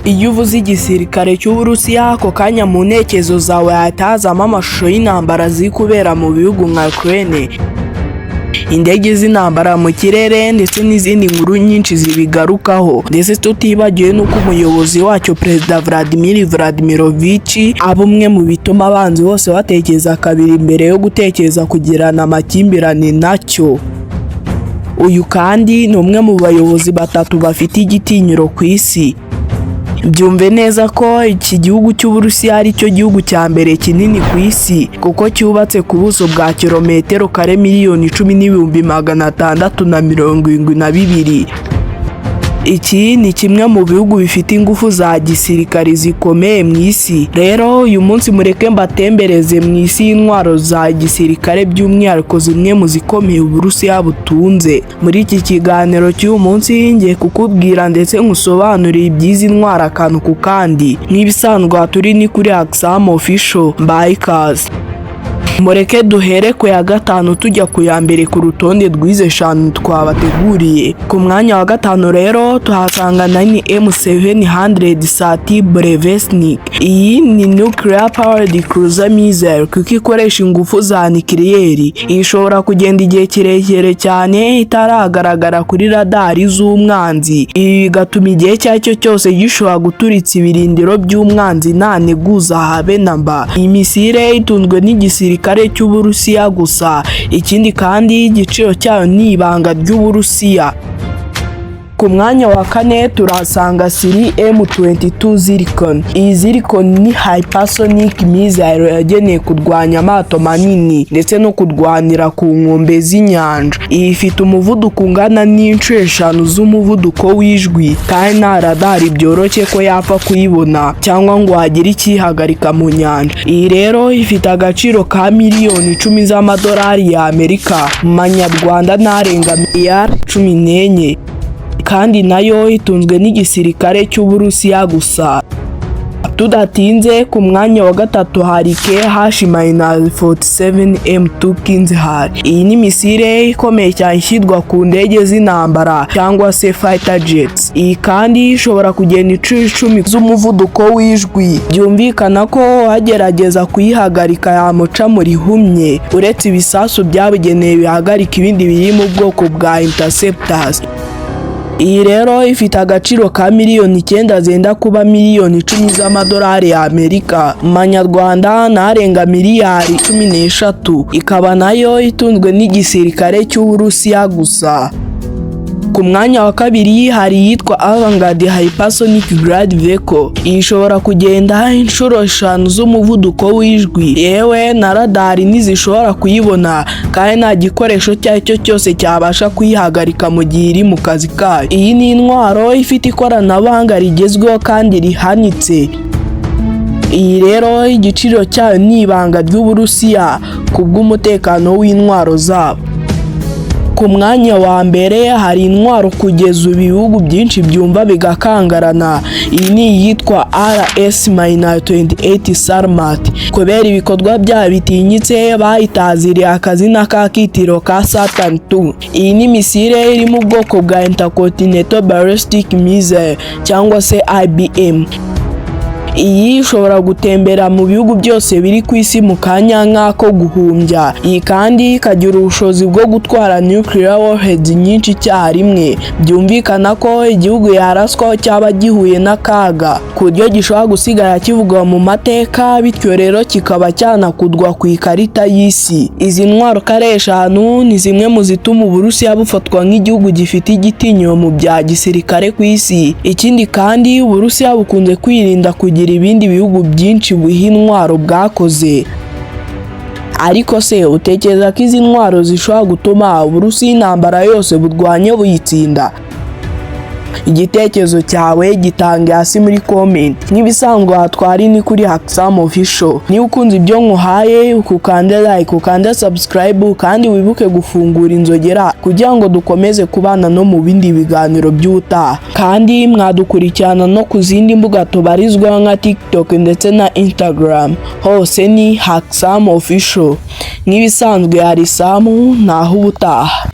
Iyo uvuze igisirikare cy'Uburusiya ako kanya mu ntekerezo zawe hatazamo amashusho y'intambara ziri kubera mu bihugu nka Ukraine, indege z'intambara mu kirere ndetse n'izindi nkuru nyinshi zibigarukaho, ndetse tutibagiwe n'uko umuyobozi wacyo Perezida Vladimir Vladimirovich aba umwe mu bituma abanzi bose batekereza kabiri mbere yo gutekereza kugirana amakimbirane nacyo. Uyu kandi ni umwe mu bayobozi batatu bafite igitinyiro ku isi. Byumve neza ko iki gihugu cy'Uburusiya ari cyo gihugu cya mbere kinini ku isi kuko cyubatse ku buso bwa kilometero kare miliyoni 10,672. Iki ni kimwe mu bihugu bifite ingufu za gisirikare zikomeye mu isi. Rero uyu munsi mureke mbatembereze mu isi y'intwaro za gisirikare, by'umwihariko zimwe mu zikomeye Uburusiya butunze. Muri iki kiganiro cy'uyu munsi ngiye kukubwira ndetse nkusobanurira iby'izi ntwaro akantu ku kandi. Nk'ibisanzwe turi ni kuri Official BYAKANZE. Mureke duhere ku ya gatanu tujya ku ya mbere ku rutonde rw'ize 5 twabateguriye. Ku mwanya wa gatanu rero tuhasanga ni M700 Sati Brevesnik. Iyi ni nuclear powered cruiser missile kuko ikoresha ingufu za nucleaire. Ishobora kugenda igihe kirekire cyane itaragaragara kuri radari z'umwanzi. Ibi bigatuma igihe cyacyo cyose gishobora guturitsa ibirindiro by'umwanzi nta neguza habe namba. Iyi misile itunzwe n'igisirikare cy'Uburusiya gusa. Ikindi kandi igiciro cyayo ni ibanga ry'Uburusiya. Ku mwanya wa kane turasanga Siri M22 Zircon. Iyi Zircon ni hypersonic missile yagenewe kurwanya amato manini ndetse no kurwanira ku nkombe z'inyanja. Iyi ifite umuvuduko ungana n'inshuro 5 z'umuvuduko w'ijwi kandi nta radari byoroshye ko yapfa kuyibona cyangwa ngo hagire ikihagarika mu nyanja. Iyi rero ifite agaciro ka miliyoni 10 z'amadolari ya Amerika, mu manyarwanda narenga miliyari 14. Kandi nayo itunzwe n'igisirikare cy'Uburusiya gusa. Tudatinze ku mwanya wa gatatu hari KH-47 M2 Kinzhal. Iyi ni misile ikomeye cyane ishyirwa ku ndege z'intambara cyangwa se fighter jets. Iyi kandi ishobora kugenda inshuro 10 z'umuvuduko w'ijwi. Byumvikana ko wagerageza kuyihagarika yamuca muri humye, uretse ibisasu byabugenewe bihagarika ibindi biri mu bwoko bwa interceptors. Iyi rero ifite agaciro ka miliyoni 9 zenda kuba miliyoni 10 z'amadolari ya Amerika, mu manyarwanda narenga miliyari 13. Ikaba nayo itunzwe n'igisirikare cy'Uburusiya gusa. Ku mwanya wa kabiri hari yitwa Avangard Hypersonic Glide Vehicle. Ishobora kugenda inshuro 5 z'umuvuduko w'ijwi, yewe na radari ntizishobora kuyibona kandi nta gikoresho cyacyo cyose cyabasha kuyihagarika mu gihe iri mu kazi kayo. Iyi ni intwaro ifite ikoranabuhanga rigezweho kandi rihanitse. Iyi rero igiciro cyayo ni ibanga ry'Uburusiya kubw'umutekano w'intwaro zabo. Ku mwanya wa mbere hari intwaro kugeza ibihugu byinshi byumva bigakangarana. Iyi ni iyitwa RS-28 Sarmat. Kubera ibikorwa byayo bitinyitse bayitaziriye akazina ka kitiro ka Saturn II. Iyi ni misile iri mu bwoko bwa Intercontinental Ballistic Missile cyangwa se IBM. Iyi ishobora gutembera mu bihugu byose biri ku isi mu kanya nk'ako guhumbya. Iyi kandi ikagira ubushobozi bwo gutwara nuclear warheads nyinshi icyarimwe. Byumvikana ko igihugu yaraswaho cyaba gihuye n'akaga ku buryo gishobora gusigara kivugwa mu mateka, bityo rero kikaba cyanakudwa ku ikarita y'isi. Izi ntwaro kare 5 ni zimwe mu zituma Uburusiya bufatwa nk'igihugu gifite igitinyiro mu bya gisirikare ku isi. Ikindi kandi Uburusiya bukunze kwirinda kugira ibindi bihugu byinshi buha intwaro bwakoze. Ariko se utekereza ko izi ntwaro zishobora gutuma Uburusiya intambara yose burwanye buyitsinda? Igitekerezo cyawe gitange hasi muri comment. Nk'ibisanzwe twari ni kuri Official. Niba ukunze ibyo nkuhaye ukukande like, ukande subscribe kandi wibuke gufungura inzogera kugira ngo dukomeze kubana no mu bindi biganiro by'utaha. Kandi mwadukurikirana no ku zindi mbuga tubarizwa nka TikTok ndetse na Instagram. Hose ni Official. Nk'ibisanzwe hari Samu naho ubutaha.